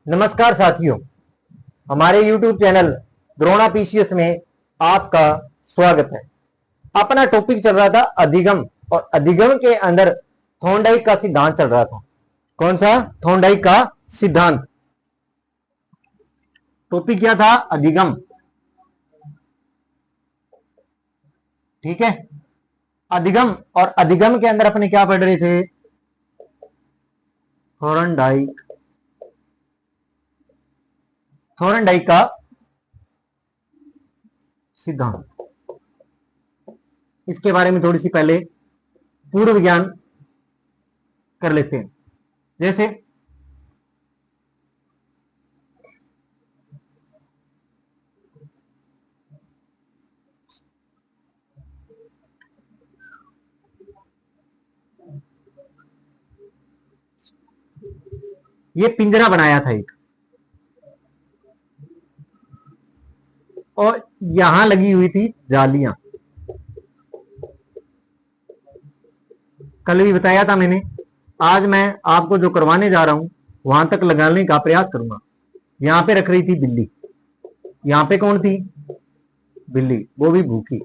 नमस्कार साथियों, हमारे YouTube चैनल द्रोणा पीसीएस में आपका स्वागत है। अपना टॉपिक चल रहा था अधिगम, और अधिगम के अंदर थॉर्नडाइक का सिद्धांत चल रहा था। कौन सा? थॉर्नडाइक का सिद्धांत। टॉपिक क्या था? अधिगम। ठीक है, अधिगम। और अधिगम के अंदर अपने क्या पढ़ रहे थे? थॉर्नडाइक का सिद्धांत। इसके बारे में थोड़ी सी पहले पूर्व ज्ञान कर लेते हैं। जैसे ये पिंजरा बनाया था एक, और यहां लगी हुई थी जालियां। कल भी बताया था मैंने। आज मैं आपको जो करवाने जा रहा हूं वहां तक लगाने का प्रयास करूंगा। यहां पे रख रही थी बिल्ली। यहां पे कौन थी? बिल्ली, वो भी भूखी।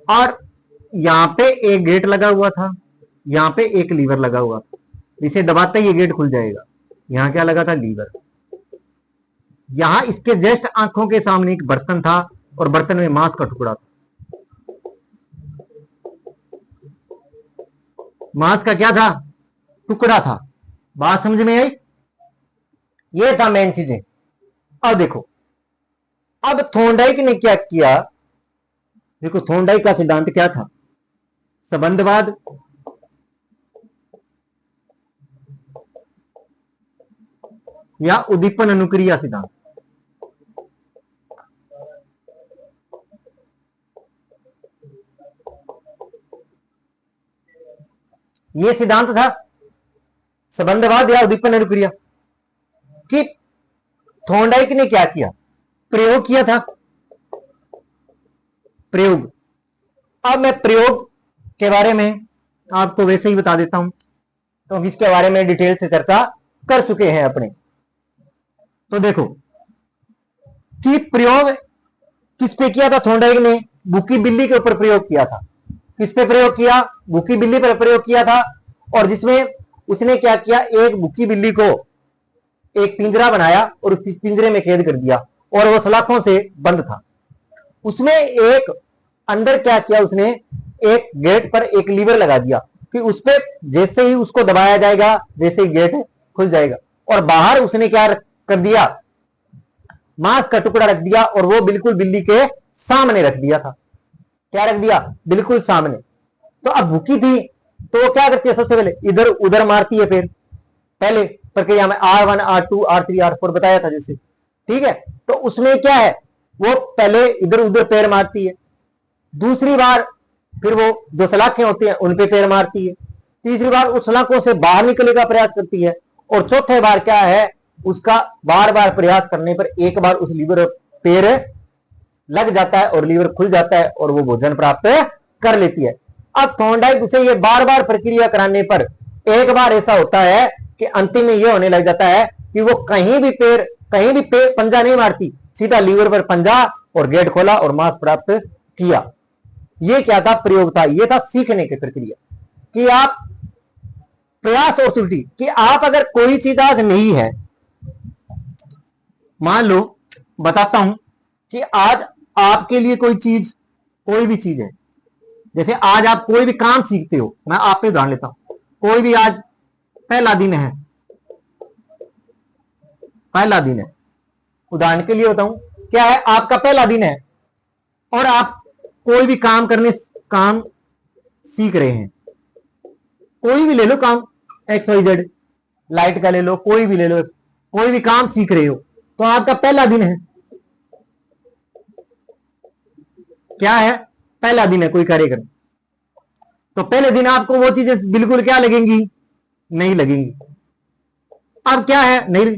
और यहां पे एक गेट लगा हुआ था, यहां पे एक लीवर लगा हुआ था। इसे दबाते ही ये गेट खुल जाएगा। यहां क्या लगा था? लीवर। यहां इसके जस्ट आंखों के सामने एक बर्तन था, और बर्तन में मांस का टुकड़ा था। मांस का क्या था? टुकड़ा था। बात समझ में आई? ये था मेन चीजें। अब देखो, अब थॉर्नडाइक ने क्या किया। देखो, थॉर्नडाइक का सिद्धांत क्या था? संबंधवाद, या उद्दीपन अनुक्रिया सिद्धांत। ये सिद्धांत था संबंधवाद या उद्दीपन अनुक्रिया। कि थॉर्नडाइक ने क्या किया? प्रयोग किया था। प्रयोग। अब मैं प्रयोग के बारे में आपको वैसे ही बता देता हूं, क्योंकि इसके बारे में डिटेल से चर्चा कर चुके हैं अपने। तो देखो कि प्रयोग किस पे किया था थॉर्नडाइक ने? भूखी बिल्ली के ऊपर प्रयोग किया था। किस पे प्रयोग किया? भूखी बिल्ली पर प्रयोग किया था। और जिसमें उसने क्या किया? एक भूखी बिल्ली को एक पिंजरा बनाया और उस पिंजरे में कैद कर दिया, और वो सलाखों से बंद था। उसमें एक अंदर क्या किया उसने? एक गेट पर एक लीवर लगा दिया कि उस पर जैसे ही उसको दबाया जाएगा वैसे ही गेट खुल जाएगा। और बाहर उसने क्या कर दिया? मांस का टुकड़ा रख दिया, और वो बिल्कुल बिल्ली के सामने रख दिया था। क्या रख दिया? बिल्कुल सामने। तो अब भूखी थी तो वो क्या करती है? सबसे पहले इधर उधर मारती है। फिर पहले प्रक्रिया में R1 R2 R3 R4 बताया था जैसे, ठीक है। तो उसमें क्या है? वो पहले इधर उधर पैर मारती है। दूसरी बार फिर वो जो सलाखें होती हैं उन पे पैर मारती है। तीसरी बार उस सलाखों से बाहर निकलने का प्रयास करती है। और चौथे बार क्या है? उसका बार बार प्रयास करने पर एक बार उस लीवर पैर लग जाता है और लीवर खुल जाता है, और वो भोजन प्राप्त कर लेती है। अब थॉर्नडाइक उसे ये बार बार प्रक्रिया कराने पर एक बार ऐसा होता है कि अंतिम में ये होने लग जाता है कि वो कहीं भी पंजा नहीं मारती, सीधा लीवर पर पंजा, और गेट खोला और मांस प्राप्त किया। ये क्या था? प्रयोग था। ये था सीखने की प्रक्रिया, कि आप प्रयास और त्रुटि, कि आप अगर कोई चीज आज नहीं है, मान लो बताता हूं कि आज आपके लिए कोई भी चीज है। जैसे आज आप कोई भी काम सीखते हो, मैं आप पे उदाहरण लेता हूं। कोई भी आज पहला दिन है, उदाहरण के लिए बताऊं, क्या है? आपका पहला दिन है और आप कोई भी काम सीख रहे हैं। कोई भी ले लो काम, XYZ, लाइट का ले लो, कोई भी ले लो, कोई भी काम सीख रहे हो, तो आपका पहला दिन है। क्या है? पहला दिन है कोई कार्यक्रम। तो पहले दिन आपको वो चीजें बिल्कुल क्या लगेंगी? नहीं लगेंगी। अब क्या है? नहीं,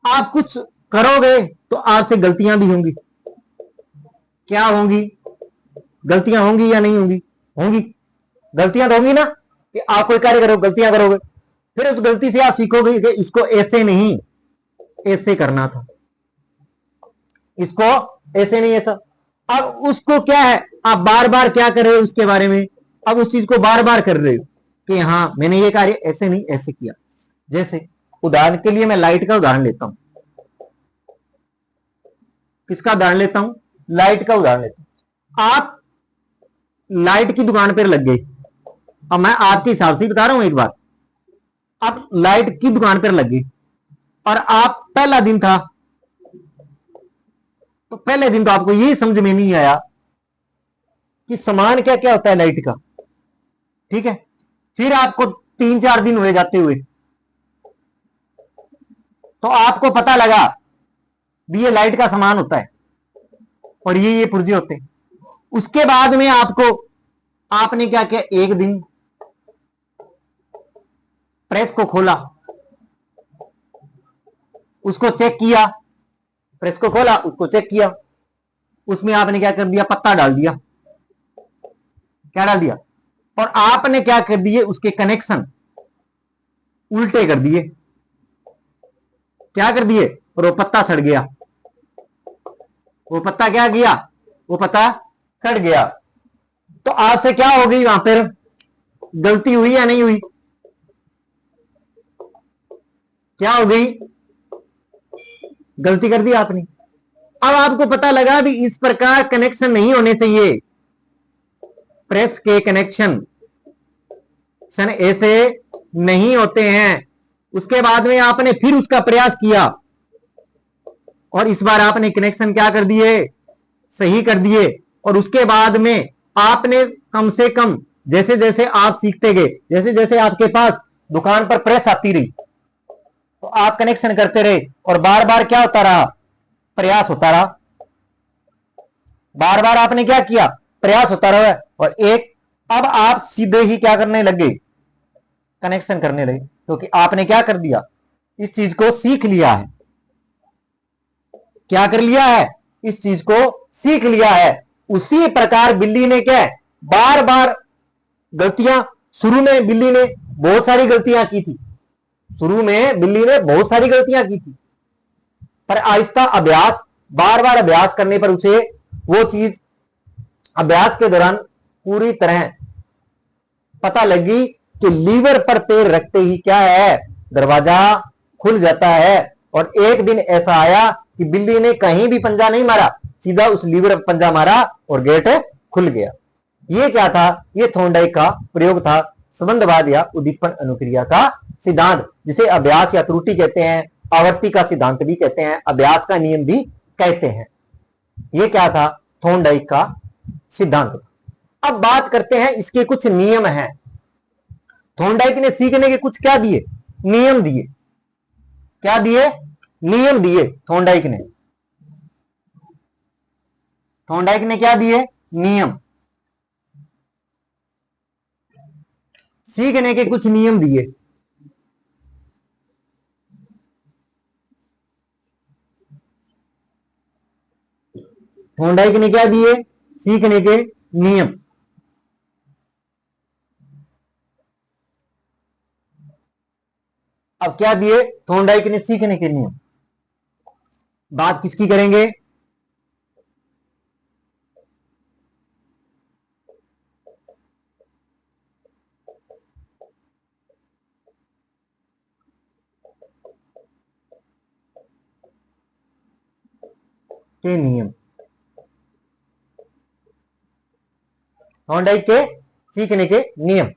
आप कुछ करोगे तो आपसे गलतियां भी होंगी। क्या होंगी? गलतियां होंगी या नहीं होंगी? होंगी। गलतियां तो होंगी ना, कि आप कोई कार्य करोगे, गलतियां करोगे। फिर उस गलती से आप सीखोगे कि इसको ऐसे नहीं, ऐसे करना था, इसको ऐसे नहीं ऐसा। अब उसको क्या है, आप बार बार क्या कर रहे हो उसके बारे में, अब उस चीज को बार बार कर रहे हो कि हाँ मैंने ये कार्य ऐसे नहीं ऐसे किया। जैसे उदाहरण के लिए मैं लाइट का उदाहरण लेता हूं। किसका उदाहरण लेता हूं? लाइट का उदाहरण लेता हूं। आप लाइट की दुकान पर लग गए। अब मैं आपके हिसाब से बता रहा हूं एक बात, आप लाइट की दुकान पर लग गए और आप पहला दिन था, तो पहले दिन तो आपको ये समझ में नहीं आया कि सामान क्या क्या होता है लाइट का, ठीक है। फिर आपको 3-4 दिन हुए जाते हुए, तो आपको पता लगा भी ये लाइट का सामान होता है और ये पुर्जे होते हैं। उसके बाद में आपने क्या किया, एक दिन प्रेस को खोला, उसको चेक किया, प्रेस को खोला उसको चेक किया, उसमें आपने क्या कर दिया, पत्ता डाल दिया। क्या डाल दिया? और आपने क्या कर दिए, उसके कनेक्शन उल्टे कर दिए। क्या कर दिए? और वो पत्ता सड़ गया। वो पत्ता क्या किया? वो पत्ता सड़ गया। तो आपसे क्या हो गई, वहां पर गलती हुई या नहीं हुई? क्या हो गई? गलती कर दी आपने। अब आपको पता लगा भी इस प्रकार कनेक्शन नहीं होने चाहिए, प्रेस के कनेक्शन ऐसे नहीं होते हैं। उसके बाद में आपने फिर उसका प्रयास किया और इस बार आपने कनेक्शन क्या कर दिए, सही कर दिए। और उसके बाद में आपने कम से कम जैसे जैसे आप सीखते गए, जैसे जैसे आपके पास दुकान पर प्रेस आती रही, तो आप कनेक्शन करते रहे और बार बार क्या होता रहा, प्रयास होता रहा। बार बार आपने क्या किया, प्रयास होता रहा। और एक अब आप सीधे ही क्या करने लग गए, कनेक्शन करने लगे, क्योंकि आपने क्या कर दिया, इस चीज को सीख लिया है। क्या कर लिया है? इस चीज को सीख लिया है। उसी प्रकार बिल्ली ने क्या है, बार बार गलतियां, शुरू में बिल्ली ने बहुत सारी गलतियां की थी, शुरू में बिल्ली ने बहुत सारी गलतियां की थी, पर आहिस्ता अभ्यास, बार बार अभ्यास करने पर उसे वो चीज अभ्यास के दौरान पूरी तरह पता लगी कि लीवर पर पैर रखते ही क्या है, दरवाजा खुल जाता है। और एक दिन ऐसा आया कि बिल्ली ने कहीं भी पंजा नहीं मारा, सीधा उस लीवर पर पंजा मारा और गेट खुल गया। ये क्या था? ये थॉर्नडाइक का प्रयोग था, संबंधवाद या उद्दीपन अनुक्रिया का सिद्धांत, जिसे अभ्यास या त्रुटि कहते हैं, आवर्ती का सिद्धांत भी कहते हैं, अभ्यास का नियम भी कहते हैं। ये क्या था? थॉर्नडाइक का सिद्धांत। अब बात करते हैं इसके कुछ नियम हैं। थॉर्नडाइक ने सीखने के कुछ क्या दिए, नियम दिए। क्या दिए? नियम दिए। थॉर्नडाइक ने क्या दिए? नियम। सीखने के कुछ नियम दिए। थॉर्नडाइक ने क्या दिए? सीखने के नियम। अब क्या दिए थॉर्नडाइक ने सीखने के नियम? बात किसकी करेंगे? के नियम, थॉर्नडाइक के सीखने के नियम।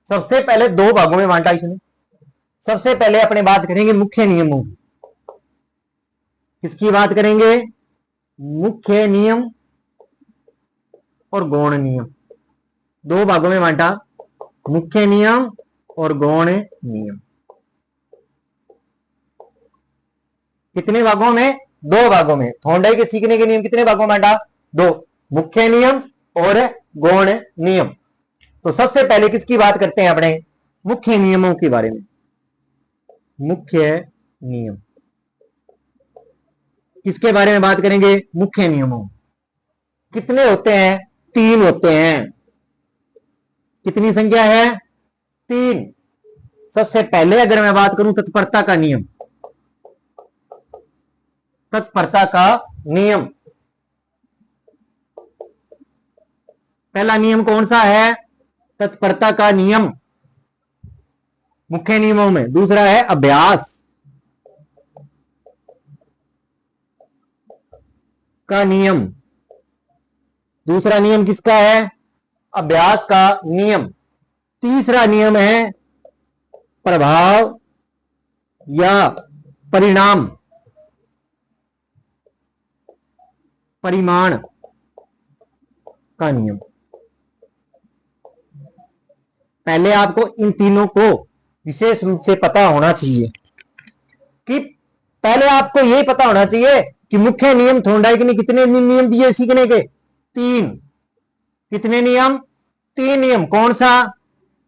सबसे पहले दो भागों में बांटा इसने। सबसे पहले अपने बात करेंगे मुख्य नियमों। किसकी बात करेंगे? मुख्य नियम और गौण नियम। दो भागों में बांटा, मुख्य नियम और गौण नियम। कितने भागों में? दो भागों में। थॉर्नडाइक के सीखने के नियम कितने भागों में बांटा? दो, मुख्य नियम और गौण नियम। तो सबसे पहले किसकी बात करते हैं अपने? मुख्य नियमों के बारे में। मुख्य नियम किसके बारे में बात करेंगे? मुख्य नियमों। कितने होते हैं? 3 होते हैं। कितनी संख्या है? 3। सबसे पहले अगर मैं बात करूं तत्परता का नियम, तत्परता का नियम, पहला नियम कौन सा है? तत्परता का नियम मुख्य नियमों में। दूसरा है अभ्यास का नियम। दूसरा नियम किसका है? अभ्यास का नियम। तीसरा नियम है प्रभाव या परिणाम, परिमाण का नियम। पहले आपको इन तीनों को विशेष रूप से पता होना चाहिए कि पहले आपको यही पता होना चाहिए कि मुख्य नियम थॉर्नडाइक ने कितने नियम दिए सीखने के? 3। कितने नियम? 3 नियम। कौन सा?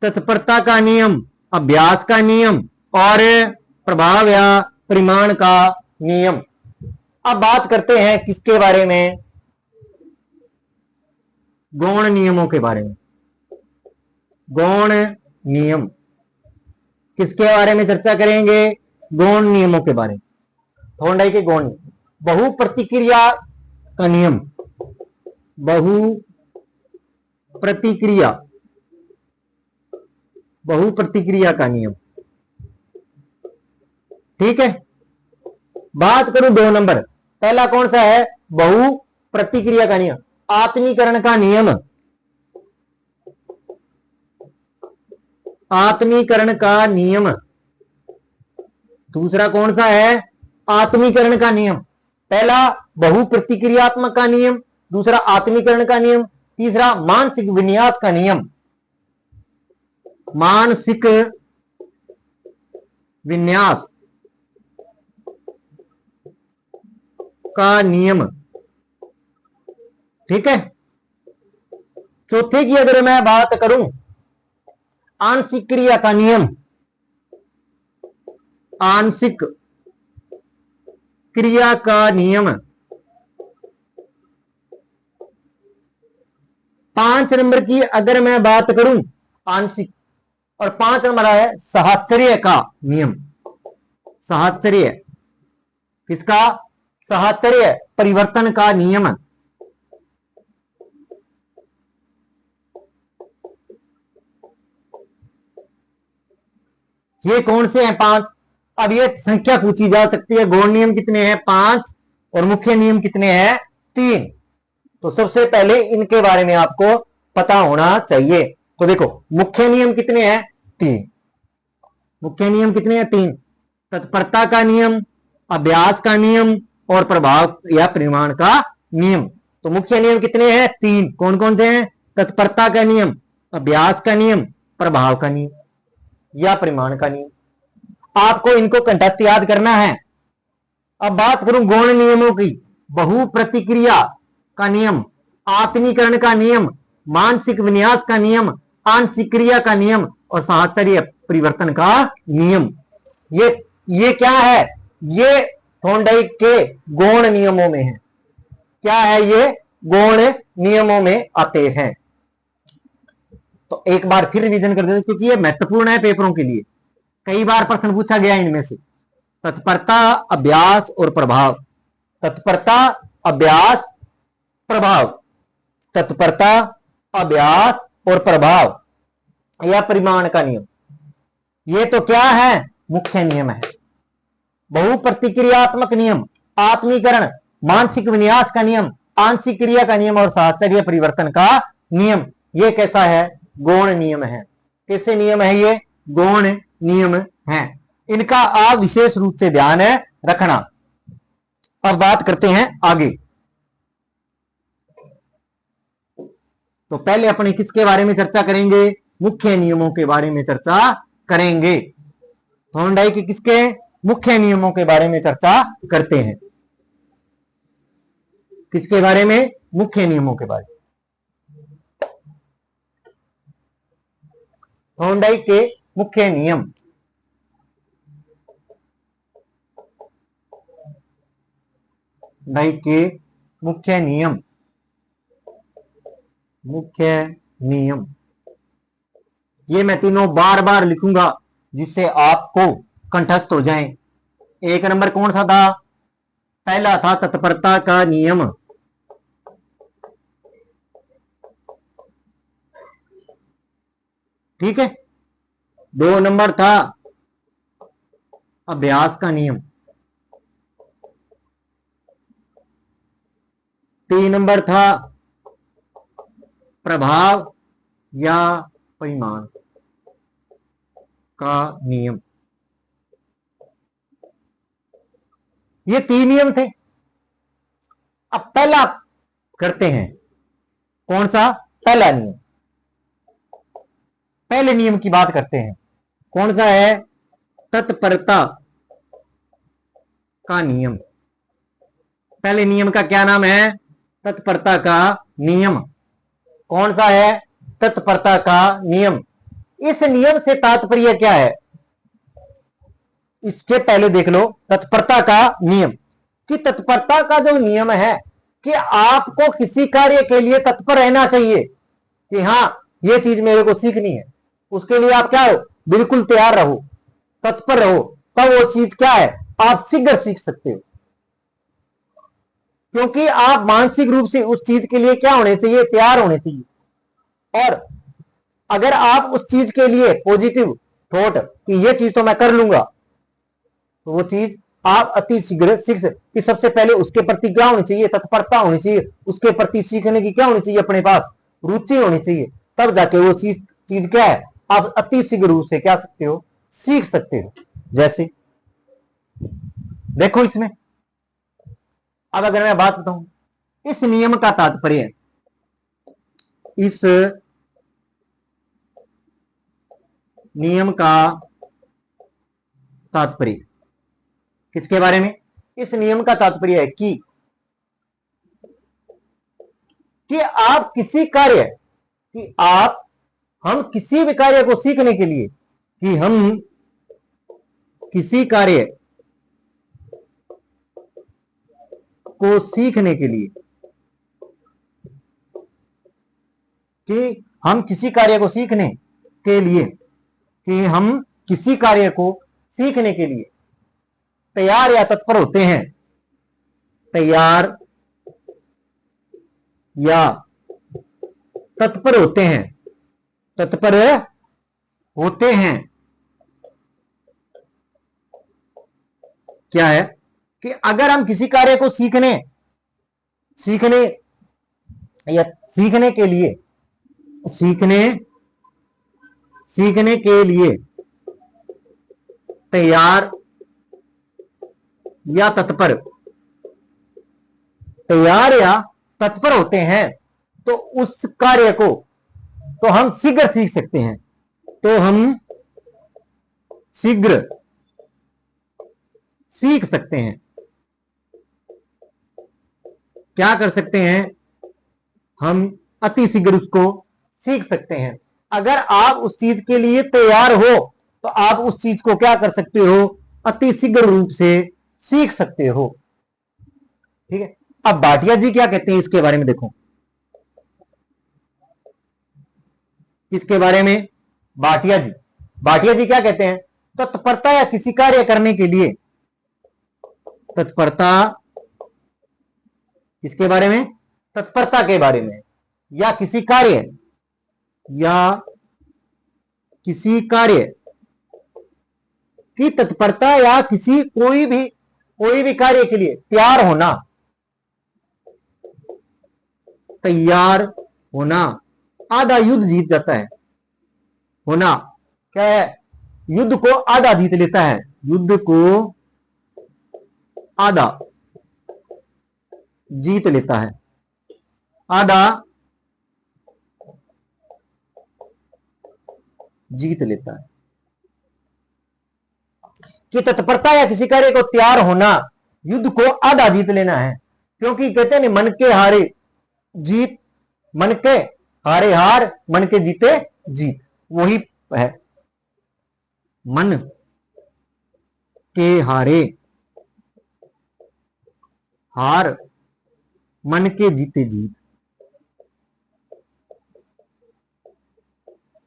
तत्परता का नियम, अभ्यास का नियम और प्रभाव या परिमाण का नियम। अब बात करते हैं किसके बारे में? गौण नियमों के बारे में। गौण नियम किसके बारे में चर्चा करेंगे? गौण नियमों के बारे में। थॉर्नडाइक के गौण नियम। बहु प्रतिक्रिया का नियम, बहु प्रतिक्रिया, बहु प्रतिक्रिया का नियम। ठीक है, बात करूं 2 नंबर, पहला कौन सा है? बहु प्रतिक्रिया का नियम, आत्मीकरण का नियम, आत्मीकरण का नियम। दूसरा कौन सा है? आत्मीकरण का नियम। पहला बहु प्रतिक्रियात्मक का नियम, दूसरा आत्मीकरण का नियम, तीसरा मानसिक विन्यास का नियम, मानसिक विन्यास का नियम। ठीक है, चौथे की अगर मैं बात करूं, आंशिक क्रिया का नियम, आंशिक क्रिया का नियम। 5 नंबर की अगर मैं बात करूं, आंशिक, और 5 नंबर है साहचर्य का नियम। साहचर्य किसका? साहचर्य परिवर्तन का नियम। ये कौन से हैं? 5। अब ये संख्या पूछी जा सकती है, गौण नियम कितने हैं? 5 और मुख्य नियम कितने हैं? 3। तो सबसे पहले इनके बारे में आपको पता होना चाहिए। तो देखो, मुख्य नियम कितने हैं? 3। मुख्य नियम कितने हैं? 3। तत्परता का नियम, अभ्यास का नियम और प्रभाव या परिमाण का नियम। तो मुख्य नियम कितने हैं? 3। कौन कौन से हैं? तत्परता का नियम, अभ्यास का नियम, प्रभाव का नियम या परिमाण का नियम। आपको इनको कंठस्थ याद करना है। अब बात करूं गौण नियमों की, बहु प्रतिक्रिया का नियम, आत्मीकरण का नियम, मानसिक विन्यास का नियम, आंशिक क्रिया का नियम और साहचर्य परिवर्तन का नियम। ये क्या है? ये थॉर्नडाइक के गौण नियमों में है। क्या है? ये गौण नियमों में आते हैं। तो एक बार फिर रिवीजन कर देते, क्योंकि ये महत्वपूर्ण है पेपरों के लिए, कई बार प्रश्न पूछा गया इनमें से। तत्परता, अभ्यास और प्रभाव, तत्परता, अभ्यास, प्रभाव, तत्परता, अभ्यास और प्रभाव या परिमाण का नियम। ये तो क्या है? मुख्य नियम है। बहु प्रतिक्रियात्मक नियम, आत्मीकरण, मानसिक विन्यास का नियम, आंशिक क्रिया का नियम और साहचर्य परिवर्तन का नियम। ये कैसा है? गौण नियम है। कैसे नियम है ये? गौण नियम है। इनका आप विशेष रूप से ध्यान रखना। अब बात करते हैं आगे। तो पहले अपने किसके बारे में चर्चा करेंगे? मुख्य नियमों के बारे में चर्चा करेंगे। थॉर्नडाइक के किसके? मुख्य नियमों के बारे में चर्चा करते हैं। किसके बारे में? मुख्य नियमों के बारे में। थॉर्नडाइक के मुख्य नियम। डाइक के मुख्य नियम, मुख्य नियम, ये मैं तीनों बार बार लिखूंगा, जिससे आपको कंठस्थ हो जाए। एक नंबर कौन सा था? पहला था तत्परता का नियम। ठीक है। 2 नंबर था अभ्यास का नियम। 3 नंबर था प्रभाव या परिमाण का नियम। ये 3 नियम थे। अब पहला करते हैं। कौन सा? पहला नियम। पहले नियम की बात करते हैं। कौन सा है? तत्परता का नियम। पहले नियम का क्या नाम है? तत्परता का नियम। कौन सा है? तत्परता का नियम। इस नियम से तात्पर्य क्या है? इसके पहले देख लो तत्परता का नियम। कि तत्परता का जो नियम है कि आपको किसी कार्य के लिए तत्पर रहना चाहिए कि हां ये चीज मेरे को सीखनी है। उसके लिए आप क्या हो? बिल्कुल तैयार रहो, तत्पर रहो। तब वो चीज क्या है? आप शीघ्र सीख सकते हो। क्योंकि आप मानसिक रूप से उस चीज के लिए क्या होने चाहिए? तैयार होने चाहिए। और अगर आप उस चीज के लिए पॉजिटिव थॉट कि ये चीज तो मैं कर लूंगा, तो वो चीज आप अति शीघ्र सीख सकते। कि सबसे पहले उसके प्रति क्या होनी चाहिए? तत्परता होनी चाहिए। उसके प्रति सीखने की क्या होनी चाहिए? अपने पास रुचि होनी चाहिए। तब जाके वो चीज क्या है? आप अति शीघ्र रूप से क्या सकते हो? सीख सकते हो। जैसे देखो इसमें, अब अगर मैं बात बताऊं, इस नियम का तात्पर्य, इस नियम का तात्पर्य किसके बारे में? इस नियम का तात्पर्य है कि आप किसी कार्य, कि आप, हम किसी भी कार्य को सीखने के लिए, कि हम किसी कार्य को सीखने के लिए, कि हम किसी कार्य को सीखने के लिए, कि हम किसी कार्य को सीखने के लिए तैयार या तत्पर होते हैं। तैयार या तत्पर होते हैं। तत्पर होते हैं क्या है? कि अगर हम किसी कार्य को सीखने सीखने या सीखने के लिए, सीखने सीखने के लिए तैयार या तत्पर, तैयार या तत्पर होते हैं, तो उस कार्य को तो हम शीघ्र सीख सकते हैं। तो हम शीघ्र सीख सकते हैं। क्या कर सकते हैं? हम अति शीघ्र उसको सीख सकते हैं। अगर आप उस चीज के लिए तैयार हो तो आप उस चीज को क्या कर सकते हो? अति शीघ्र रूप से सीख सकते हो। ठीक है। अब भाटिया जी क्या कहते हैं इसके बारे में देखो। किसके बारे में? भाटिया जी। भाटिया जी क्या कहते हैं? तत्परता या किसी कार्य करने के लिए, तत्परता किसके बारे में? तत्परता के बारे में। या किसी कार्य, या किसी कार्य की तत्परता, या किसी कोई भी कार्य के लिए तैयार होना, तैयार होना आधा युद्ध जीत जाता है। होना क्या है? युद्ध को आधा जीत लेता है। युद्ध को आधा जीत लेता है। आधा जीत लेता है। कि तत्परता या किसी कार्य को तैयार होना युद्ध को आधा जीत लेना है। क्योंकि कहते हैं मन के हारे जीत, मन के हारे हार, मन के जीते जीत, वही है। मन के हारे हार, मन के जीते जीत,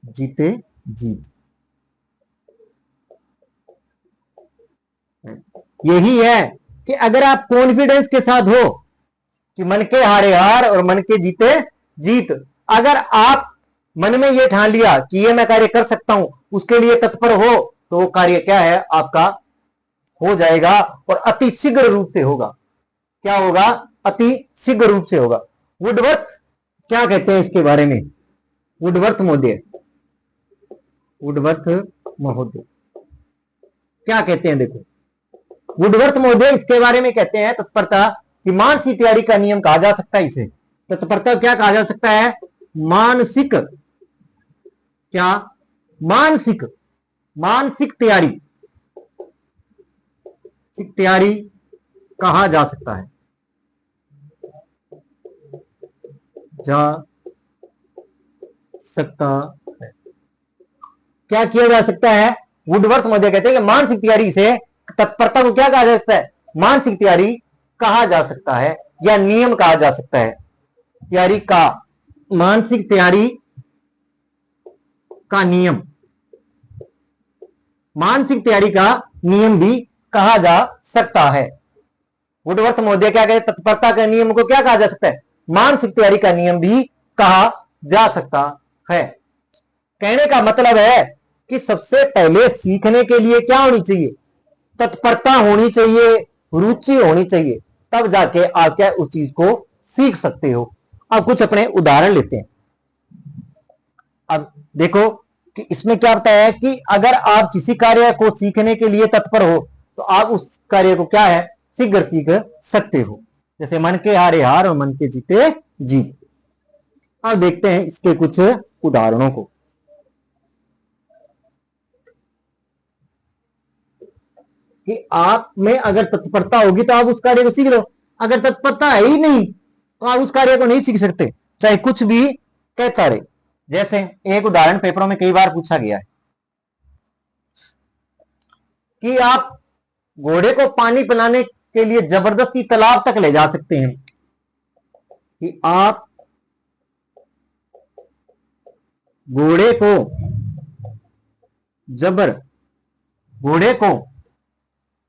जीते जीत। यही है कि अगर आप कॉन्फिडेंस के साथ हो कि मन के हारे हार और मन के जीते जीत, अगर आप मन में यह ठान लिया कि ये मैं कार्य कर सकता हूं, उसके लिए तत्पर हो, तो वो कार्य क्या है आपका हो जाएगा और अति शीघ्र रूप से होगा। क्या होगा? अति शीघ्र रूप से होगा। वुडवर्थ क्या कहते हैं इसके बारे में? वुडवर्थ महोदय, वुडवर्थ महोदय क्या कहते हैं? देखो, वुडवर्थ महोदय इसके बारे में कहते हैं तत्परता कि मानसिक तैयारी का नियम कहा जा सकता है इसे। तत्परता क्या कहा जा सकता है? मानसिक, क्या? मानसिक, मानसिक तैयारी, तैयारी कहा जा सकता है, जा सकता है। क्या किया जा सकता है? वुडवर्थ महोदय कहते हैं कि मानसिक तैयारी से तत्परता को क्या कहा जा सकता है? मानसिक तैयारी कहा जा सकता है या नियम कहा जा सकता है। तैयारी का, मानसिक तैयारी का नियम, मानसिक तैयारी का नियम भी कहा जा सकता है। वुडवर्थ महोदय क्या कहते हैं? तत्परता के नियम को क्या कहा जा सकता है? मानसिक तैयारी का नियम भी कहा जा सकता है। कहने का मतलब है कि सबसे पहले सीखने के लिए क्या होनी चाहिए? तत्परता होनी चाहिए, रुचि होनी चाहिए, तब जाके आप क्या उस चीज को सीख सकते हो। अब कुछ अपने उदाहरण लेते हैं। अब देखो कि इसमें क्या होता है कि अगर आप किसी कार्य को सीखने के लिए तत्पर हो तो आप उस कार्य को क्या है? शीघ्र सीख सकते हो। जैसे मन के हारे हार और मन के जीते जीत। अब देखते हैं इसके कुछ उदाहरणों को। कि आप में अगर तत्परता होगी तो आप उस कार्य को सीख लो, अगर तत्परता है ही नहीं तो आप उस कार्य को नहीं सीख सकते, चाहे कुछ भी कहता रहे। जैसे एक उदाहरण पेपरों में कई बार पूछा गया है कि आप घोड़े को पानी पिलाने के लिए जबरदस्ती तालाब तक ले जा सकते हैं। कि आप घोड़े को घोड़े को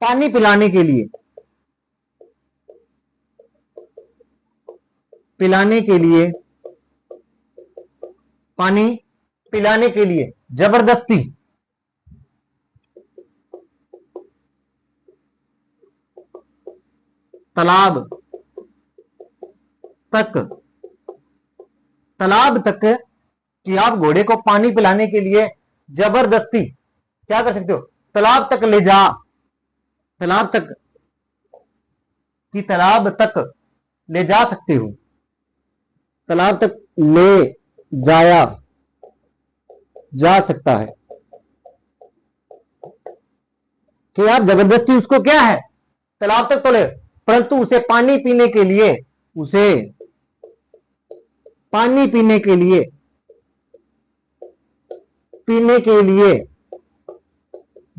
पानी पिलाने के लिए पानी पिलाने के लिए जबरदस्ती तालाब तक कि आप घोड़े को पानी पिलाने के लिए जबरदस्ती क्या कर सकते हो? तालाब तक ले जा, तालाब ले जा सकते हो, तालाब तक ले जाया जा सकता है। कि आप जबरदस्ती उसको क्या है? तालाब तक तो ले, परंतु उसे पानी पीने के लिए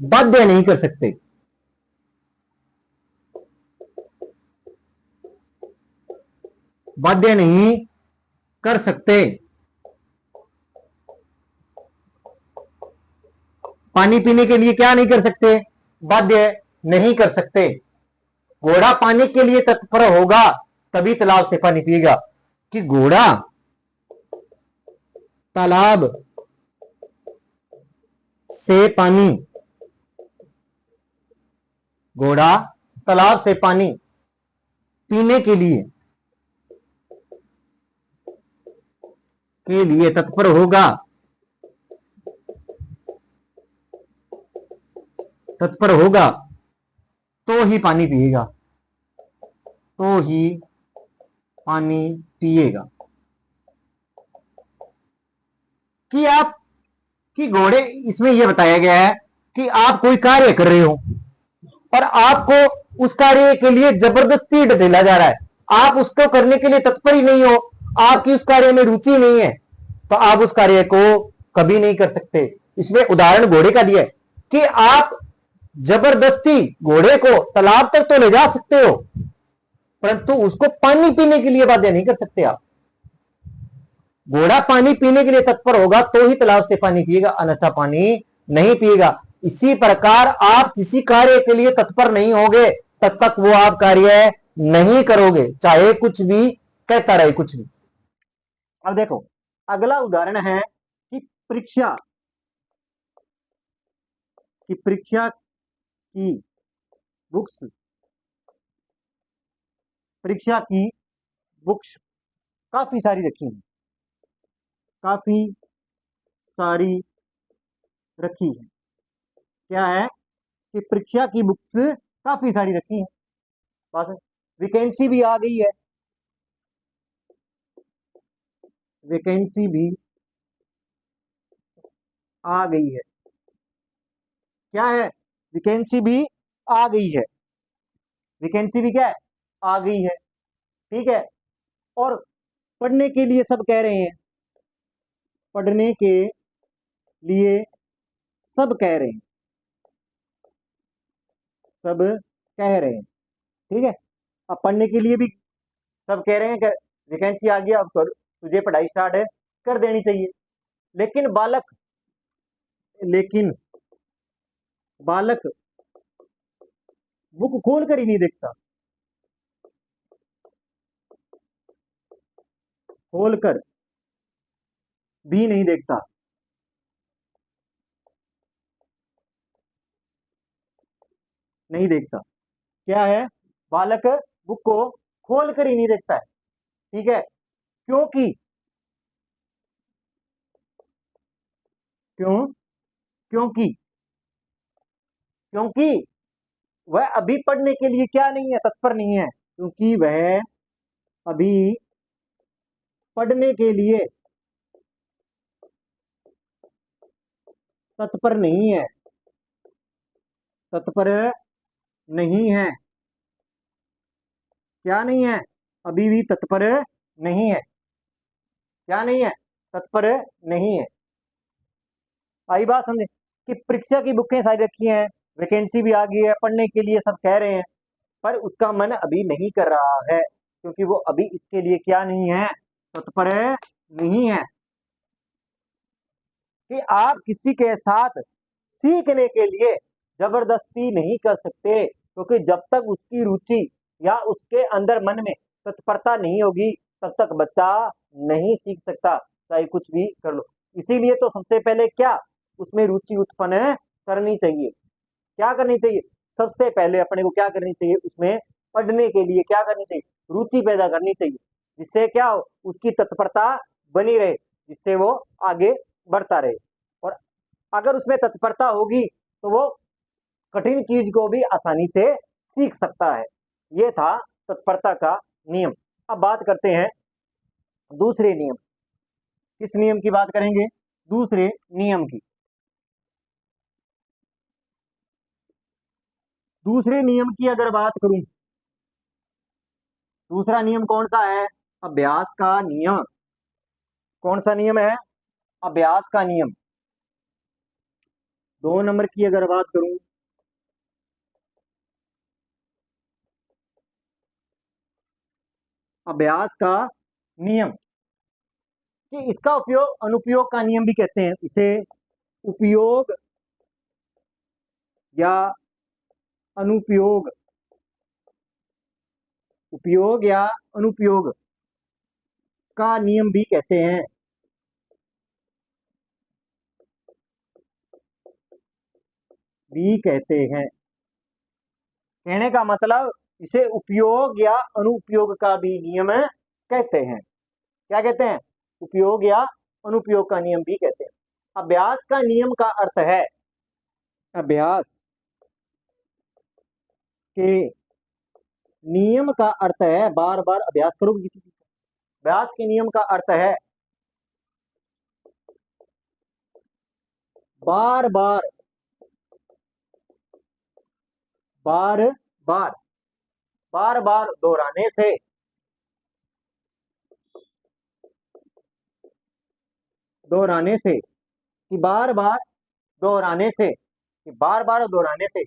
बाध्य नहीं कर सकते। बाध्य नहीं कर सकते, पानी पीने के लिए क्या नहीं कर सकते? बाध्य नहीं कर सकते। घोड़ा पानी के लिए तत्पर होगा तभी तालाब से पानी पिएगा। कि घोड़ा तालाब से पानी पीने के लिए तत्पर होगा तो ही पानी पिएगा। कि आप कि घोड़े, इसमें यह बताया गया है कि आप कोई कार्य कर रहे हो और आपको उस कार्य के लिए जबरदस्ती ढकेला जा रहा है, आप उसको करने के लिए तत्पर ही नहीं हो, आपकी उस कार्य में रुचि नहीं है, तो आप उस कार्य को कभी नहीं कर सकते। इसमें उदाहरण घोड़े का दिया है कि आप जबरदस्ती घोड़े को तालाब तक तो ले जा सकते हो परंतु उसको पानी पीने के लिए बाध्य नहीं कर सकते। आप घोड़ा पानी पीने के लिए तत्पर होगा तो ही तालाब से पानी पिएगा, अन्यथा पानी नहीं पिएगा। इसी प्रकार आप किसी कार्य के लिए तत्पर नहीं होगे तब तक वो आप कार्य नहीं करोगे, चाहे कुछ भी कहता रहे कुछ भी। अब देखो अगला उदाहरण है कि परीक्षा की बुक्स, परीक्षा की बुक्स काफी सारी रखी हैं, काफी सारी रखी है। क्या है कि परीक्षा की बुक्स काफी सारी रखी हैं, बस वैकेंसी भी आ गई है, वैकेंसी भी आ गई है। क्या है, वैकेंसी भी आ गई है, वैकेंसी भी क्या है, आ गई है, ठीक है। और पढ़ने के लिए सब कह रहे हैं, पढ़ने के लिए सब कह रहे हैं, सब कह रहे हैं, ठीक है। अब पढ़ने के लिए भी सब कह रहे हैं कि वैकेंसी आ गया, अब तुझे पढ़ाई स्टार्ट है कर देनी चाहिए। लेकिन बालक बुक खोल कर ही नहीं देखता, खोल कर भी नहीं देखता, नहीं देखता। क्या है, बालक बुक को खोल कर ही नहीं देखता है, ठीक है। क्योंकि क्यों क्योंकि क्योंकि वह अभी पढ़ने के लिए क्या नहीं है, तत्पर नहीं है, क्योंकि वह अभी पढ़ने के लिए तत्पर नहीं है, तत्पर नहीं है। क्या नहीं है, अभी भी तत्पर नहीं है, क्या नहीं है, तत्पर नहीं है। आई बात समझे कि परीक्षा की बुकें सारी रखी हैं, वैकेंसी भी आ गई है, पढ़ने के लिए सब कह रहे हैं, पर उसका मन अभी नहीं कर रहा है, क्योंकि वो अभी इसके लिए क्या नहीं है, तत्पर नहीं है। कि आप किसी के साथ सीखने के लिए जबरदस्ती नहीं कर सकते, क्योंकि जब तक उसकी रुचि या उसके अंदर मन में तत्परता नहीं होगी तब तक बच्चा नहीं सीख सकता, चाहे कुछ भी कर लो। इसीलिए तो सबसे पहले क्या, उसमें रुचि उत्पन्न करनी चाहिए। क्या करनी चाहिए, सबसे पहले अपने को क्या करनी चाहिए, उसमें पढ़ने के लिए क्या करनी चाहिए, रुचि पैदा करनी चाहिए, जिससे क्या हो, उसकी तत्परता बनी रहे, जिससे वो आगे बढ़ता रहे। और अगर उसमें तत्परता होगी तो वो कठिन चीज को भी आसानी से सीख सकता है। ये था तत्परता का नियम। अब बात करते हैं दूसरे नियम। किस नियम की बात करेंगे, दूसरे नियम की। दूसरे नियम की अगर बात करूं, दूसरा नियम कौन सा है, अभ्यास का नियम। कौन सा नियम है, अभ्यास का नियम। 2 नंबर की अगर बात करूं, अभ्यास का नियम, कि इसका उपयोग अनुपयोग का नियम भी कहते हैं, इसे उपयोग या अनुपयोग, उपयोग या अनुपयोग का नियम भी कहते हैं, भी कहते हैं। कहने का मतलब इसे उपयोग या अनुपयोग का भी नियम कहते हैं। क्या कहते हैं, उपयोग या अनुपयोग का नियम भी कहते हैं। अभ्यास का नियम का अर्थ है, अभ्यास के नियम का अर्थ है, बार बार अभ्यास करोगे किसी चीज का। अभ्यास के नियम का अर्थ है बार बार, बार बार, बार बार दोहराने से, दोहराने से, कि बार बार दोहराने से, कि बार बार दोहराने से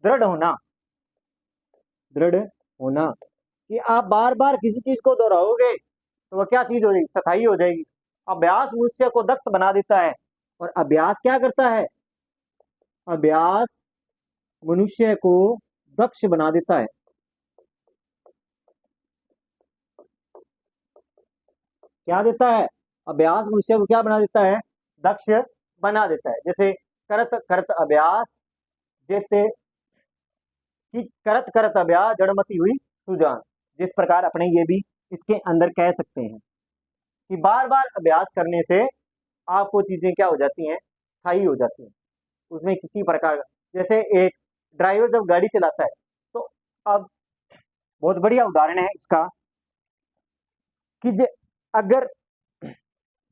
दृढ़ होना, दृढ़ होना। कि आप बार बार किसी चीज को दोहराओगे तो वह क्या चीज हो जाएगी, स्थायी हो जाएगी। अभ्यास मनुष्य को दक्ष बना देता है, और अभ्यास क्या करता है, अभ्यास मनुष्य को दक्ष बना देता है। क्या देता है? अभ्यास मनुष्य को क्या बना देता है? दक्ष बना देता है। जैसे करत करत अभ्यास जैसे कि करत करत अभ्यास जड़मती हुई सुजान, जिस प्रकार अपने ये भी इसके अंदर कह सकते हैं कि बार बार अभ्यास करने से आपको चीजें क्या हो जाती हैं? स्थायी हो जाती हैं। उसमें किसी प्रकार का, जैसे एक ड्राइवर जब गाड़ी चलाता है, तो अब बहुत बढ़िया उदाहरण है इसका कि अगर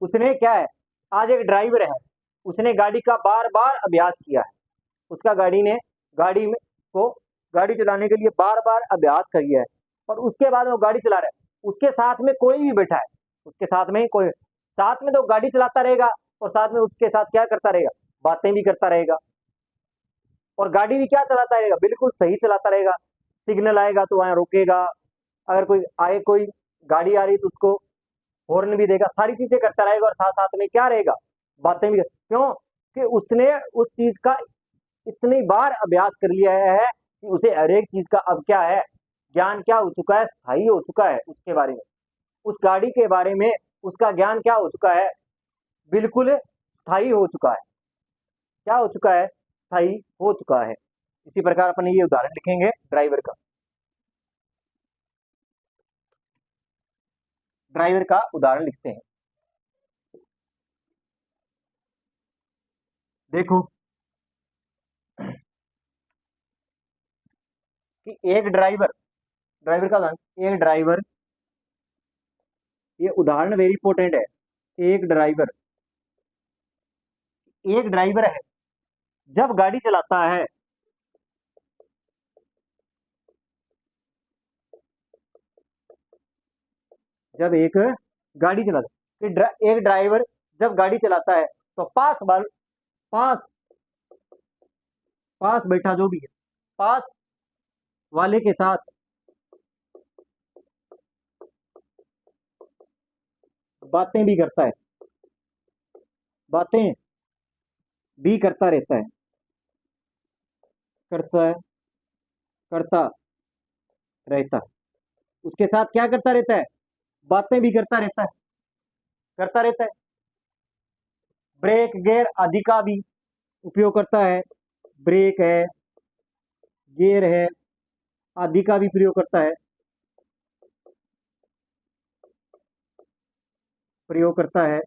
उसने क्या है, आज एक ड्राइवर है, उसने गाड़ी का बार बार अभ्यास किया है, उसका गाड़ी ने गाड़ी में को गाड़ी चलाने के लिए बार बार अभ्यास किया है, और उसके बाद वो गाड़ी चला रहा है, उसके साथ में कोई भी बैठा है, उसके साथ में कोई, साथ में तो गाड़ी चलाता रहेगा और साथ में उसके साथ क्या करता रहेगा? बातें भी करता रहेगा, और गाड़ी भी क्या चलाता रहेगा? बिल्कुल सही चलाता रहेगा। सिग्नल आएगा तो वहां रुकेगा, अगर कोई आए, कोई गाड़ी आ रही तो उसको हॉर्न भी देगा, सारी चीजें करता रहेगा, और साथ साथ में क्या रहेगा? बातें भी। क्यों? कि उसने उस चीज का इतनी बार अभ्यास कर लिया है कि उसे हर एक चीज का अब क्या है? ज्ञान क्या हो चुका है? स्थायी हो चुका है। उसके बारे में, उस गाड़ी के बारे में उसका ज्ञान क्या हो चुका है? बिल्कुल स्थायी हो चुका है। क्या हो चुका है? स्थायी हो चुका है। इसी प्रकार अपन ये उदाहरण लिखेंगे ड्राइवर का। ड्राइवर का उदाहरण लिखते हैं। देखो कि एक ड्राइवर, ड्राइवर का उदाहरण, एक ड्राइवर, ये उदाहरण वेरी इंपॉर्टेंट है। एक ड्राइवर, एक ड्राइवर है, जब गाड़ी चलाता है, जब एक गाड़ी चलाता है, एक ड्राइवर जब गाड़ी चलाता है तो पास पास बैठा जो भी है, पास वाले के साथ बातें भी करता है, बातें भी करता रहता है, करता है, करता रहता है। उसके साथ क्या करता रहता है? बातें भी करता रहता है, करता रहता है। ब्रेक गियर आदि का भी उपयोग करता है। ब्रेक है, गियर है, आदि का भी प्रयोग करता है, प्रयोग करता है,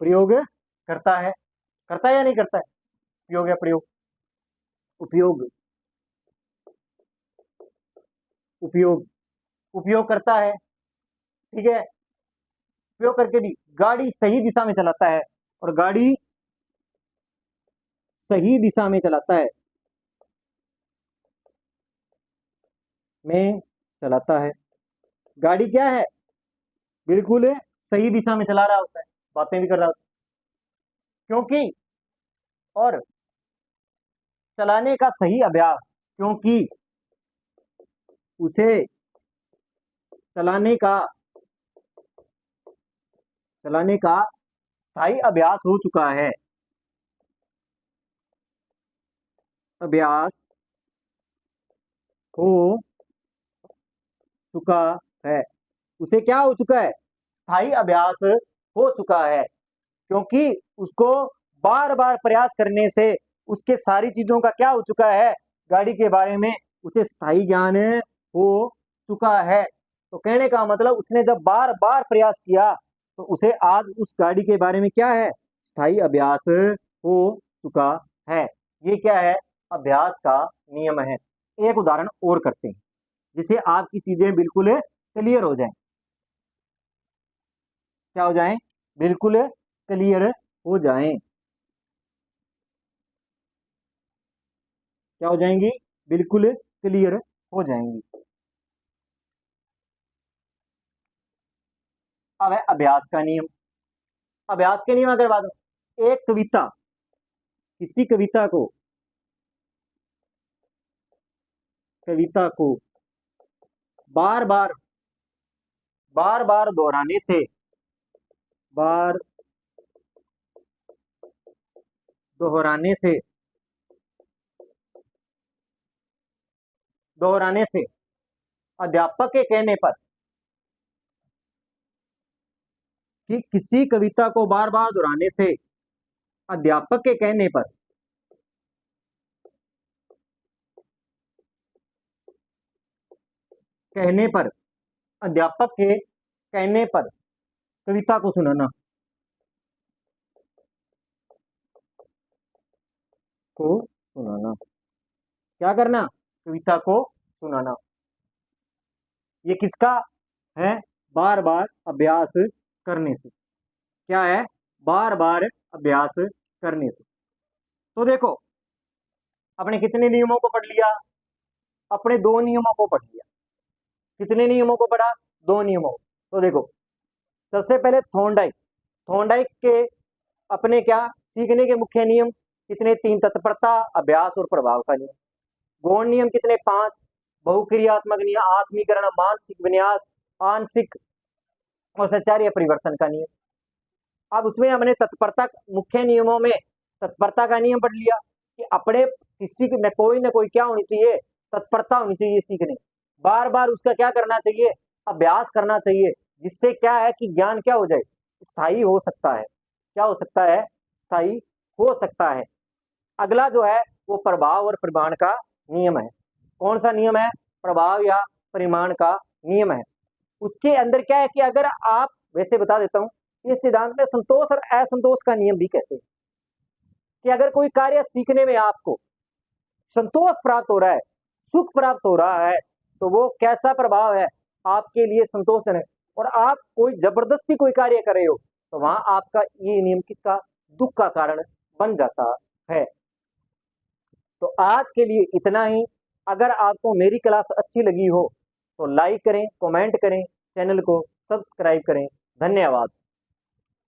प्रयोग करता है या नहीं करता है? प्रयोग या प्रयोग? उपयोग, उपयोग, उपयोग करता है। ठीक है, उपयोग करके भी गाड़ी सही दिशा में चलाता है, और गाड़ी सही दिशा में चलाता है, में चलाता है। गाड़ी क्या है? बिल्कुल सही दिशा में चला रहा होता है, बातें भी कर रहा होता है, क्योंकि, और चलाने का सही अभ्यास, क्योंकि उसे चलाने का स्थायी अभ्यास हो चुका है, अभ्यास हो चुका है। उसे क्या हो चुका है? स्थायी अभ्यास हो चुका है, क्योंकि उसको बार बार प्रयास करने से उसके सारी चीजों का क्या हो चुका है? गाड़ी के बारे में उसे स्थायी ज्ञान हो चुका है। तो कहने का मतलब, उसने जब बार बार प्रयास किया तो उसे आज उस गाड़ी के बारे में क्या है? स्थायी अभ्यास हो चुका है। ये क्या है? अभ्यास का नियम है। एक उदाहरण और करते हैं जिससे आपकी चीजें बिल्कुल क्लियर हो जाएं। क्या हो जाएं? बिल्कुल क्लियर हो जाएं। क्या हो जाएंगी? बिल्कुल क्लियर हो जाएंगी। अब है अभ्यास का नियम। अभ्यास के नियम अगर बात हो, एक कविता, किसी कविता को बार बार दोहराने से, बार दोहराने से अध्यापक के कहने पर, कि किसी कविता को बार बार दोहराने से अध्यापक के कहने पर अध्यापक के कहने पर कविता को सुनाना, क्या करना, कविता को सुनाना। ये किसका है, बार बार अभ्यास करने से। क्या है, बार बार अभ्यास करने से। तो देखो, अपने कितने नियमों को पढ़ लिया, अपने 2 नियमों को पढ़ लिया। कितने नियमों को पढ़ा, 2 नियमों। तो देखो, सबसे पहले थॉर्नडाइक के अपने क्या सीखने के मुख्य नियम कितने, 3, तत्परता, अभ्यास और प्रभाव का नियम। गौण नियम कितने, 5, बहुक्रियात्मक नियम, आत्मीकरण, मानसिक विन्यास, आंशिक और सचारी परिवर्तन का नियम। अब उसमें हमने तत्परता, मुख्य नियमों में तत्परता का नियम पढ़ लिया कि अपने किसी में कोई ना कोई क्या होनी चाहिए, तत्परता होनी चाहिए सीखने, बार बार उसका क्या करना चाहिए, अभ्यास करना चाहिए, जिससे क्या है कि ज्ञान क्या हो जाए, स्थायी हो सकता है। क्या हो सकता है, स्थायी हो सकता है। अगला जो है वो प्रभाव और परिमाण का नियम है। कौन सा नियम है, प्रभाव या परिमाण का नियम है। उसके अंदर क्या है कि अगर आप, वैसे बता देता हूं, इस सिद्धांत में संतोष और असंतोष का नियम भी कहते हैं कि अगर कोई कार्य सीखने में आपको संतोष प्राप्त हो रहा है, सुख प्राप्त हो रहा है, तो वो कैसा प्रभाव है, आपके लिए संतोषजनक। और आप कोई जबरदस्ती कोई कार्य कर रहे हो, तो वहां आपका ये नियम किसका, दुख का कारण बन जाता है। तो आज के लिए इतना ही। अगर आपको मेरी क्लास अच्छी लगी हो तो लाइक करें, कमेंट करें, चैनल को सब्सक्राइब करें। धन्यवाद।